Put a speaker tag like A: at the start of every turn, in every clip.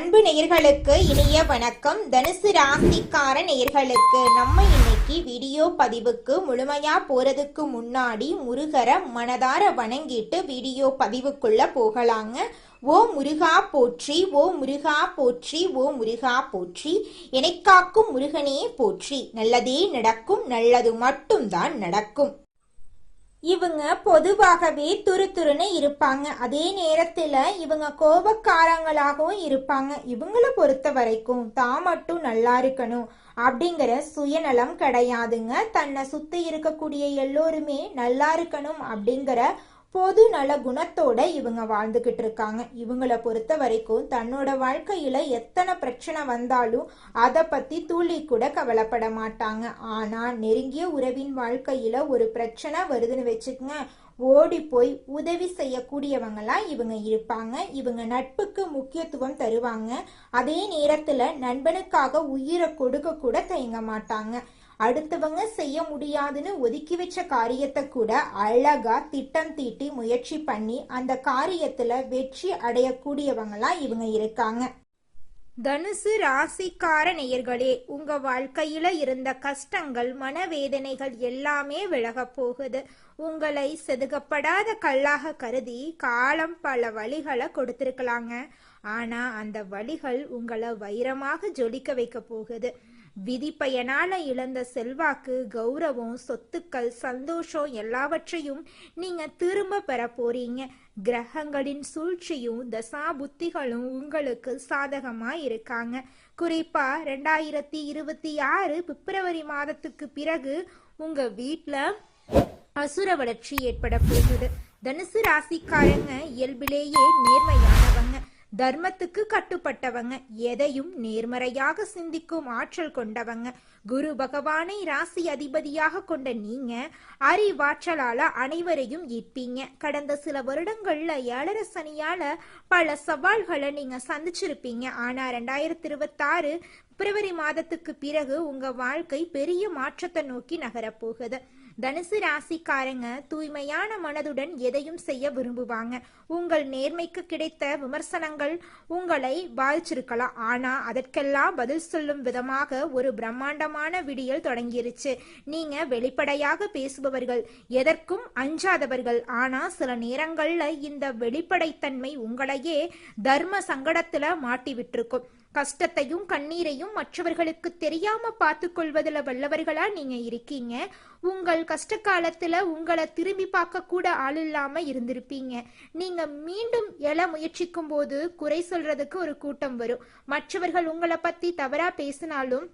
A: அன்பு நேயர்களுக்கு இனிய வணக்கம். தனுசு ராசிக்கார நேயர்களுக்கு நம்ம இன்னைக்கு வீடியோ பதிவுக்கு முழுமையா போறதுக்கு முன்னாடி முருகரை மனதார வணங்கிட்டு வீடியோ பதிவுக்குள்ள போகலாங்க. ஓ முருகா போற்றி, ஓ முருகா போற்றி, ஓ முருகா போற்றி, எனக்காக்கும் முருகனே போற்றி. நல்லதே நடக்கும், நல்லது மட்டும்தான் நடக்கும். இவங்க பொதுவாகவே துருதுருன்னு இருப்பாங்க. அதே நேரத்துல இவங்க கோபக்காரங்களாகவும் இருப்பாங்க. இவங்கள பொறுத்த வரைக்கும் தான் மட்டும் நல்லா இருக்கணும் அப்படிங்கிற சுயநலம் கிடையாதுங்க. தன்னை சுத்தி இருக்கக்கூடிய எல்லோருமே நல்லா இருக்கணும் அப்படிங்கிற பொது நல குணத்தோட இவங்க வாழ்ந்துகிட்டு இருக்காங்க. இவங்கள பொறுத்த வரைக்கும் தன்னோட வாழ்க்கையில எத்தனை பிரச்சனை வந்தாலும் அதை பத்தி துளி கூட கவலைப்பட மாட்டாங்க. ஆனா நெருங்கிய உறவின் வாழ்க்கையில ஒரு பிரச்சனை வருதுன்னு வச்சுக்கங்க, ஓடி போய் உதவி செய்யக்கூடியவங்களா இவங்க இருப்பாங்க. இவங்க நட்புக்கு முக்கியத்துவம் தருவாங்க. அதே நேரத்துல நண்பனுக்காக உயிரை கொடுக்க கூட தயங்க மாட்டாங்க. அடுத்தவங்க செய்ய முடியாதுன்னு ஒதுக்கி வச்ச காரியத்தை கூட அழகா திட்டம் தீட்டி முயற்சி பண்ணி அந்த காரியத்துல வெற்றி அடையக்கூடியவங்களா இவங்க இருக்காங்க. தனுசு ராசிக்கார நேயர்களே, உங்க வாழ்க்கையில இருந்த கஷ்டங்கள் மனவேதனைகள் எல்லாமே விலக போகுது. உங்களை செதுக்கப்படாத கல்லாக கருதி காலம் பல வழிகளை கொடுத்திருக்கலாங்க. ஆனா அந்த வழிகள் உங்களை வைரமாக ஜொலிக்க வைக்க போகுது. விதி பயனால இழந்த செல்வாக்கு, கௌரவம், சொத்துக்கள், சந்தோஷம் எல்லாவற்றையும் நீங்க திரும்ப பெற போறீங்க. கிரகங்களின் சூழ்ச்சியும் தசா புத்திகளும் உங்களுக்கு சாதகமா இருக்காங்க. குறிப்பா 2026 பிப்ரவரி மாதத்துக்கு பிறகு உங்க வீட்டுல அசுர வளர்ச்சி ஏற்பட போகுது. தனுசு ராசிக்காரங்க இயல்பிலேயே நேர்மையானவங்க, தர்மத்துக்கு கட்டுப்பட்டவங்க, எதையும் நேர்மறையாக சிந்திக்கும் ஆற்றல் கொண்டவங்க. குரு பகவானை ராசி அதிபதியாக கொண்ட நீங்க அறிவாற்றலால அனைவரையும் ஈர்ப்பீங்க. கடந்த சில வருடங்கள்ல 7 சனியால பல சவால்களை நீங்க சந்திச்சிருப்பீங்க. ஆனா 2026 பிப்ரவரி மாதத்துக்கு பிறகு உங்க வாழ்க்கை பெரிய மாற்றத்தை நோக்கி நகரப்போகுது. தனுசு ராசிக்காரங்க தூய்மையான மனதுடன் எதையும் செய்ய விரும்புவாங்க. உங்கள் நேர்மைக்கு கிடைத்த விமர்சனங்கள் உங்களை பாதிச்சிருக்கலாம். ஆனா அதற்கெல்லாம் பதில் சொல்லும் விதமாக ஒரு பிரம்மாண்டமான விடியல் தொடங்கிருச்சு. நீங்க வெளிப்படையாக பேசுபவர்கள், எதற்கும் அஞ்சாதவர்கள். ஆனா சில நேரங்கள்ல இந்த வெளிப்படைத்தன்மை உங்களையே தர்ம சங்கடத்துல மாட்டி விட்டுருக்கும். கஷ்டத்தையும் கண்ணீரையும் மற்றவர்களுக்கு தெரியாம பார்த்து கொள்வதில் வல்லவர்களா நீங்க இருக்கீங்க. உங்கள் கஷ்ட காலத்துல உங்களை திரும்பி பார்க்க கூட ஆள் இல்லாம இருந்திருப்பீங்க. நீங்க மீண்டும் எழ முயற்சிக்கும் போது குறை சொல்றதுக்கு ஒரு கூட்டம் வரும். மற்றவர்கள் உங்களை பத்தி தவறா பேசினாலும்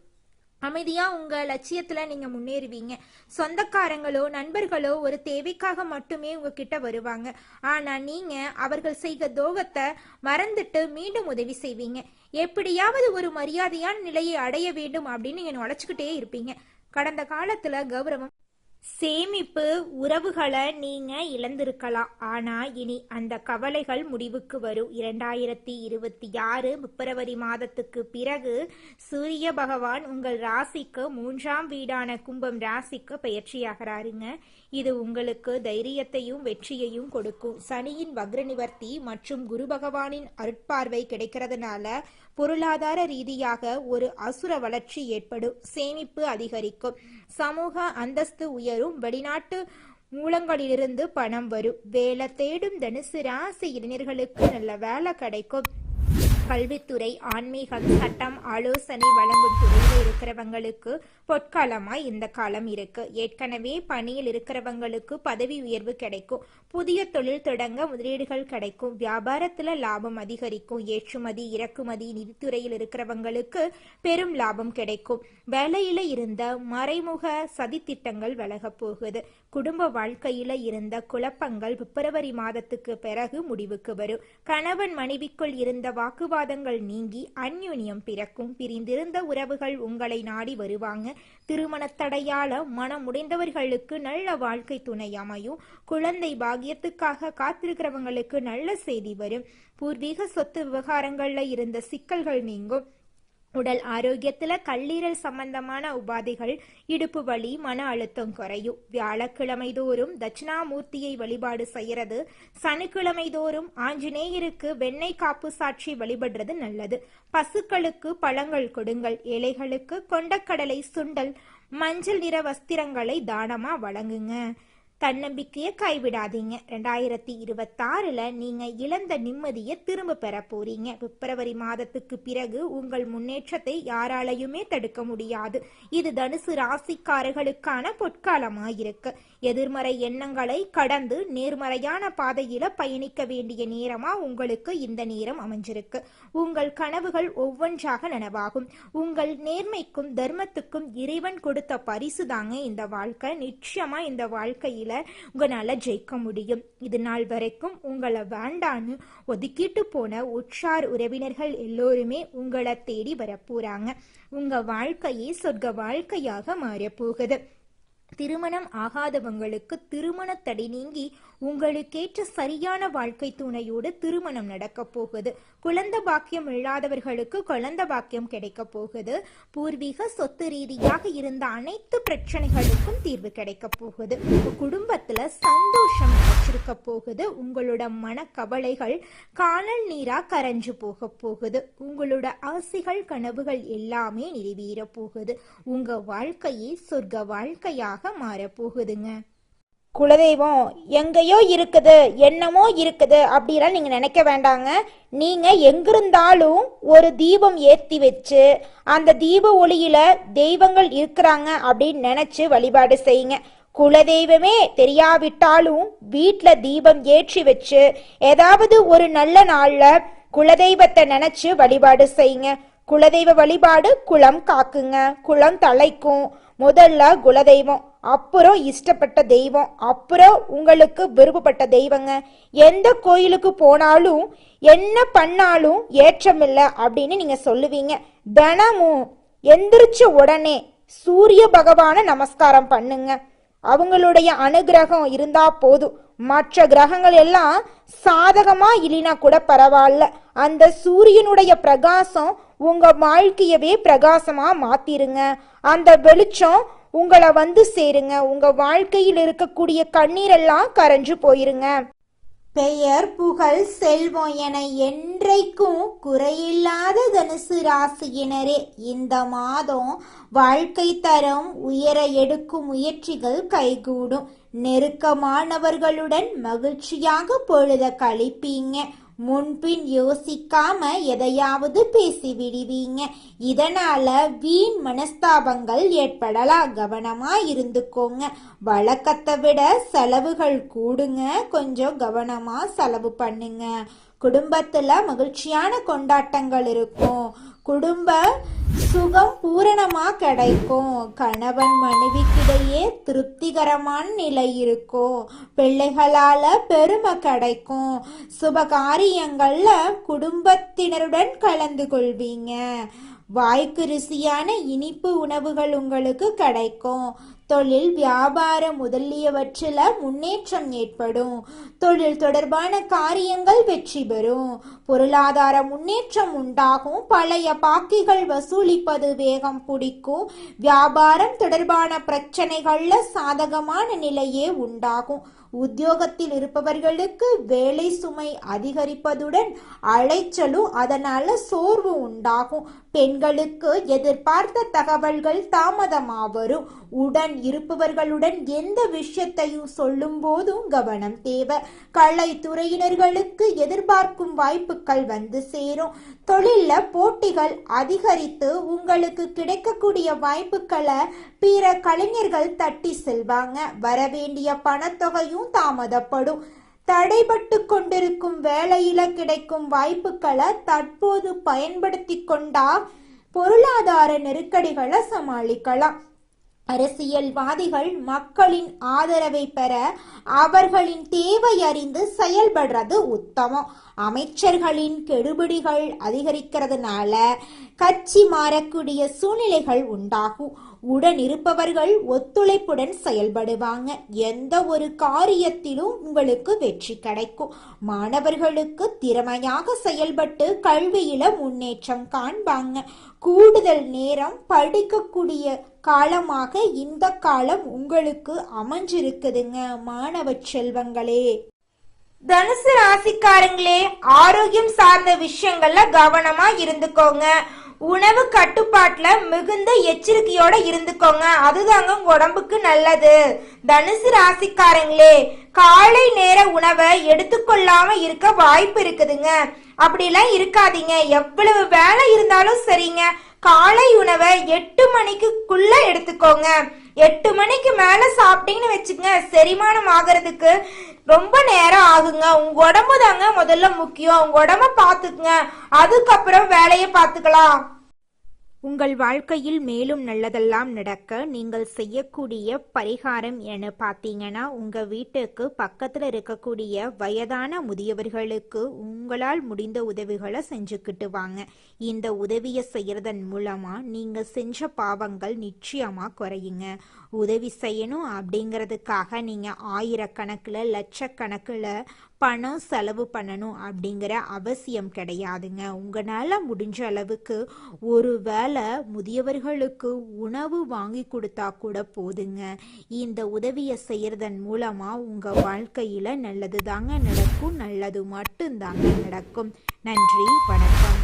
A: அமைதியா உங்க லட்சியத்துல நீங்க முன்னேறுவீங்க. சொந்தக்காரங்களோ நண்பர்களோ ஒரு தேவைக்காக மட்டுமே உங்ககிட்ட வருவாங்க. ஆனா நீங்க அவர்கள் செய்த துரோகத்தை மறந்துட்டு மீண்டும் உதவி செய்வீங்க. எப்படியாவது ஒரு மரியாதையான நிலையை அடைய வேண்டும் அப்படின்னு நீங்க உழைச்சுக்கிட்டே இருப்பீங்க. கடந்த காலத்துல கௌரவம், சேமிப்பு, உறவுகளை நீங்க இழந்திருக்கலாம். ஆனா இனி அந்த கவலைகள் முடிவுக்கு வரும். 2026 பிப்ரவரி மாதத்துக்கு பிறகு சூரிய பகவான் உங்கள் ராசிக்கு 3ஆம் வீடான கும்பம் ராசிக்கு பயிற்சியாகிறாருங்க. இது உங்களுக்கு தைரியத்தையும் வெற்றியையும் கொடுக்கும். சனியின் வக்ர நிவர்த்தி மற்றும் குரு பகவானின் அருட்பார்வை கிடைக்கிறதுனால பொருளாதார ரீதியாக ஒரு அசுர வளர்ச்சி ஏற்படும். சேமிப்பு அதிகரிக்கும், சமூக அந்தஸ்து உயரும், வெளிநாட்டு மூலங்களிலிருந்து பணம் வரும். வேலை தேடும் தனுசு ராசி இளைஞர்களுக்கு நல்ல வேலை கிடைக்கும். கல்வித்துறை, ஆன்மீகம், சட்டம், ஆலோசனை வழங்கும் துறையில் இருக்கிறவங்களுக்கு பொற்காலமா இந்த காலம் இருக்கு. ஏற்கனவே பணியில் இருக்கிறவங்களுக்கு பதவி உயர்வு கிடைக்கும். புதிய தொழில் தொடங்க முதலீடுகள் கிடைக்கும். வியாபாரத்துல லாபம் அதிகரிக்கும். ஏற்றுமதி, இறக்குமதி, நிதித்துறையில் இருக்கிறவங்களுக்கு பெரும் லாபம் கிடைக்கும். வேலையில இருந்த மறைமுக சதி திட்டங்கள் விலக போகுது. குடும்ப வாழ்க்கையில இருந்த குழப்பங்கள் பிப்ரவரி மாதத்துக்கு பிறகு முடிவுக்கு வரும். கணவன் மனைவிக்குள் இருந்த வாக்குவாதங்கள் நீங்கி அந்யுன்யம் பிறக்கும். பிரிந்திருந்த உறவுகள் உங்களை நாடி வருவாங்க. திருமண தடையால மனம் உடைந்தவர்களுக்கு நல்ல வாழ்க்கை துணை அமையும். குழந்தை பாக்கியத்துக்காக காத்திருக்கிறவங்களுக்கு நல்ல செய்தி வரும். பூர்வீக சொத்து விவகாரங்கள்ல இருந்த சிக்கல்கள் நீங்கும். உடல் ஆரோக்கியத்துல கல்லீரல் சம்பந்தமான உபாதைகள், இடுப்பு வலி, மன அழுத்தம் குறையும். வியாழக்கிழமை தோறும் தட்சிணாமூர்த்தியை வழிபாடு செய்யறது, சனிக்கிழமை தோறும் ஆஞ்சநேயருக்கு வெண்ணெய் காப்பு சாட்சி வழிபடுறது நல்லது. பசுக்களுக்கு பழங்கள் கொடுங்கள். ஏழைகளுக்கு கொண்டக்கடலை, சுண்டல், மஞ்சள் நிற வஸ்திரங்களை தானமா வழங்குங்க. தன்னம்பிக்கையை கைவிடாதீங்க. 2026ல் நீங்க இழந்த நிம்மதியை திரும்ப பெற போறீங்க. பிப்ரவரி மாதத்துக்கு பிறகு உங்கள் முன்னேற்றத்தை யாராலையுமே தடுக்க முடியாது. இது தனுசு ராசிக்காரர்களுக்கான பொற்காலமாயிருக்கு. எதிர்மறை எண்ணங்களை கடந்து நேர்மறையான பாதையில பயணிக்க வேண்டிய நேரமா உங்களுக்கு இந்த நேரம் அமைஞ்சிருக்கு. உங்கள் கனவுகள் ஒவ்வொன்றாக நனவாகும். உங்கள் நேர்மைக்கும் தர்மத்துக்கும் இறைவன் கொடுத்த பரிசு தாங்க இந்த வாழ்க்கை. நிச்சயமா இந்த வாழ்க்கையில உங்களால ஜெயிக்க முடியும். இது நாள் வரைக்கும் உங்களை வேண்டான்னு ஒதுக்கிட்டு போன உற்றார் உறவினர்கள் எல்லோருமே உங்களை தேடி வரப்போறாங்க. உங்க வாழ்க்கையே சொர்க்க வாழ்க்கையாக மாறப்போகுது. திருமணம் ஆகாதவங்களுக்கு திருமண தடை நீங்கி உங்களுக்கேற்ற சரியான வாழ்க்கை துணையோடு திருமணம் நடக்க போகுது. குழந்தை பாக்கியம் இல்லாதவர்களுக்கு குழந்தை பாக்கியம் கிடைக்க போகுது. பூர்வீக சொத்து ரீதியாக இருந்த அனைத்து பிரச்சனைகளுக்கும் தீர்வு கிடைக்க போகுது. குடும்பத்துல சந்தோஷம் வச்சிருக்க போகுது. உங்களோட மனக்கவலைகள் காணல் நீரா கரைஞ்சு போக போகுது. உங்களோட ஆசைகள் கனவுகள் எல்லாமே நிறைவேற போகுது. உங்க வாழ்க்கையே சொர்க்க வாழ்க்கையாக மாறப்போகுதுங்க. குலதெய்வம் எங்கேயோ இருக்குது, என்னமோ இருக்குது அப்படிலாம் நீங்க நினைக்க வேண்டாங்க. நீங்க எங்கிருந்தாலும் ஒரு தீபம் ஏற்றி வச்சு அந்த தீப ஒளியில தெய்வங்கள் இருக்கிறாங்க அப்படின்னு நினைச்சு வழிபாடு செய்யுங்க. குலதெய்வமே தெரியாவிட்டாலும் வீட்டில் தீபம் ஏற்றி வச்சு ஏதாவது ஒரு நல்ல நாள்ல குலதெய்வத்தை நினைச்சு வழிபாடு செய்யுங்க. குலதெய்வ வழிபாடு குலம் காக்குங்க, குலம் தலைக்கும். முதல்ல குலதெய்வம், அப்புறம் இஷ்டப்பட்ட தெய்வம், அப்புறம் உங்களுக்கு விருப்பப்பட்ட தெய்வங்க. எந்த கோயிலுக்கு போனாலும் என்ன பண்ணாலும் ஏற்றமில்லை அப்படின்னு நீங்க சொல்லுவீங்க. தினமும் எந்திரிச்ச உடனே சூரிய பகவான நமஸ்காரம் பண்ணுங்க. அவங்களுடைய அனுகிரகம் இருந்தா போதும். மற்ற கிரகங்கள் எல்லாம் சாதகமா இல்லைனா கூட பரவாயில்ல. அந்த சூரியனுடைய பிரகாசம் உங்க வாழ்க்கையவே பிரகாசமா மாத்திருங்க. அந்த வெளிச்சம் உங்களை வந்து சேருங்க. உங்க வாழ்க்கையில் இருக்கக்கூடிய கண்ணீரெல்லாம் கரைஞ்சு போயிருங்க. பெயர், புகழ், செல்வம் என என்றைக்கும் குறையில்லாத தனுசு ராசியினரே, இந்த மாதம் வாழ்க்கை தரம் உயர எடுக்கும் முயற்சிகள் கைகூடும். நெருக்கமானவர்களுடன் மகிழ்ச்சியாக பொழுத கழிப்பீங்க. முன்பின் யோசிக்காம எதையாவது பேசி விடுவீங்க. இதனால வீண் மனஸ்தாபங்கள் ஏற்படலாம். கவனமா இருந்துக்கோங்க. வழக்கத்தை விட செலவுகள் கூடுங்க. கொஞ்சம் கவனமா செலவு பண்ணுங்க. குடும்பத்துல மகிழ்ச்சியான கொண்டாட்டங்கள் இருக்கும். குடும்ப சுகம் பூரணமா கிடைக்கும். கணவன் மனைவிக்கிடையே திருப்திகரமான நிலை இருக்கும். பிள்ளைகளால பெருமை கிடைக்கும். சுபகாரியங்கள்ல குடும்பத்தினருடன் கலந்து கொள்வீங்க. வாய்க்கு ருசியான இனிப்பு உணவுகள் உங்களுக்கு கிடைக்கும். தொழில், வியாபாரம் முதலியவற்றில் முன்னேற்றம் ஏற்படும். தொழில் தொடர்பான காரியங்கள் வெற்றி பெறும். பொருளாதார முன்னேற்றம் உண்டாகும். பழைய பாக்கிகள் வசூலிப்பது வேகம் பிடிக்கும். வியாபாரம் தொடர்பான பிரச்சனைகள்ல சாதகமான நிலையே உண்டாகும். உத்தியோகத்தில் இருப்பவர்களுக்கு வேலை சுமை அதிகரிப்பதுடன் அலைச்சலும் அதனால சோர்வு உண்டாகும். பெண்களுக்கு எதிர்பார்த்த தகவல்கள் தாமதமா வரும். உடன் இருப்பவர்களுடன் எந்த விஷயத்தையும் சொல்லும் போதும் கவனம் தேவை. கலைத்துறையினர்களுக்கு எதிர்பார்க்கும் வாய்ப்புகள் வந்து சேரும். தொழில போட்டிகள் அதிகரித்து உங்களுக்கு கிடைக்கக்கூடிய வாய்ப்புகளை பிற கலைஞர்கள் தட்டி செல்வாங்க. வரவேண்டிய பணத்தொகையும் தாமதப்படும். தடைபட்டு கொண்டிருக்கும் வேலையில கிடைக்கும் வாய்ப்புகளை தற்போது பயன்படுத்தி கொண்டா பொருளாதார நெருக்கடிகளை சமாளிக்கலாம். அரசியல்வாதிகள் மக்களின் ஆதரவை பெற அவர்களின் தேவை அறிந்து செயல்படுறது உத்தமம். அமைச்சர்களின் கெடுபிடிகள் அதிகரிக்கிறதுனால கட்சி மாறக்கூடிய சூழ்நிலைகள் உண்டாகும். உடனிருப்பவர்கள் ஒத்துழைப்புடன் செயல்படுவாங்க. எந்த ஒரு காரியத்திலும் உங்களுக்கு வெற்றி கிடைக்கும். மாணவர்களுக்கு திறமையாக செயல்பட்டு கல்வியில முன்னேற்றம் காண்பாங்க. கூடுதல் நேரம் படிக்கக்கூடிய காலமாக இந்த காலம் உங்களுக்கு அமைஞ்சிருக்குதுங்க மாணவ செல்வங்களே. தனுசு ராசிக்காரங்களே, ஆரோக்கியம் சார்ந்த விஷயங்கள்ல கவனமா இருந்துக்கோங்க. உணவு கட்டுப்பாட்டுல மிகுந்த எச்சரிக்கையோட இருந்துக்கோங்க. அதுதாங்க உங்க உடம்புக்கு நல்லது. தனுசு ராசிக்காரங்களே, காலை நேர உணவை எடுத்துக்கொள்ளாம இருக்க வாய்ப்பு இருக்குதுங்க. அப்படிலாம் இருக்காதீங்க. எவ்வளவு வேலை இருந்தாலும் சரிங்க, காலை உணவை 8 மணிக்குள்ள எடுத்துக்கோங்க. 8 மணிக்கு மேல சாப்பிட்டீங்கன்னு வச்சுக்கங்க, செரிமானம் ஆகிறதுக்கு ரொம்ப நேரம் ஆகுங்க. உங்க உடம்பு தாங்க முதல்ல முக்கியம். உங்க உடம்ப பாத்துக்குங்க, அதுக்கப்புறம் வேலையை பார்த்துக்கலாம். உங்கள் வாழ்க்கையில் மேலும் நல்லதெல்லாம் நடக்க நீங்கள் செய்யக்கூடிய பரிகாரம் என பார்த்தீங்கன்னா, உங்கள் வீட்டுக்கு பக்கத்தில் இருக்கக்கூடிய வயதான முதியவர்களுக்கு உங்களால் முடிந்த உதவிகளை செஞ்சுக்கிட்டு வாங்க. இந்த உதவியை செய்யறதன் மூலமாக நீங்கள் செஞ்ச பாவங்கள் நிச்சயமாக குறையுங்க. உதவி செய்யணும் அப்படிங்கிறதுக்காக நீங்கள் ஆயிரக்கணக்கில் லட்சக்கணக்கில் பணம் செலவு பண்ணணும் அப்படிங்கிற அவசியம் கிடையாதுங்க. உங்களால் முடிஞ்ச அளவுக்கு ஒரு வேளை முதியவர்களுக்கு உணவு வாங்கி கொடுத்தா கூட போதுங்க. இந்த உதவியை செய்யறதன் மூலமாக உங்கள் வாழ்க்கையில் நல்லது தாங்க நடக்கும். நல்லது மட்டும்தாங்க நடக்கும். நன்றி, வணக்கம்.